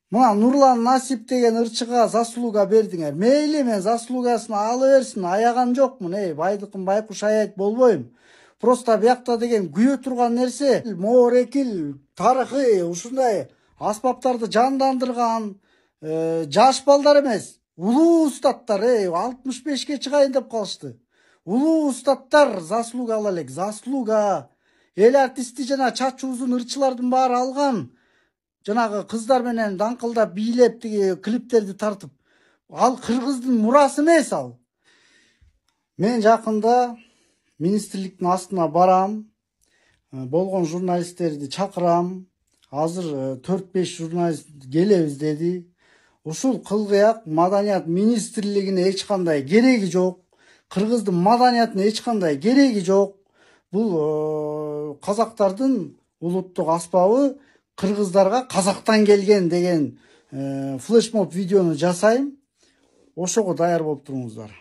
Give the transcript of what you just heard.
Мына Нурлан Насип деген ырчыга заслуга бердиңер. Мейли мен заслугасын алы берсин, аяган жокмун. Байдыкын байкуш аять болбойм. Просто биякта деген күйө турган нерсе, моорекил тарыхый ушундай аспаптарды жандандырган жаш балдар эмес, улуу устаттар 65ке чыгайын деп калышты. Улуу устаттар заслуга ала элек, заслуга. Эл артисти жана чачы узун ырчылардын баары алган. Жанагы кыздар менен даңкылдап бийлеп тиги клиптерди тартып. Ал кыргыздын мурасы эмес ал. Мен жакында министрликтин астына барам. Болгон журналисттерди чакырам. Азыр 4-5 журналист келебиз деди. Ушул кылгыяк маданият министрлигине эч кандай кереги жок. Кыргыздын маданиятына эч кандай кереги жок. Бул казактардын улуттук аспабы, кыргыздарга казактан келген деген флешмоб видеону жасайм. Ошого даяр болуп туруңуздар.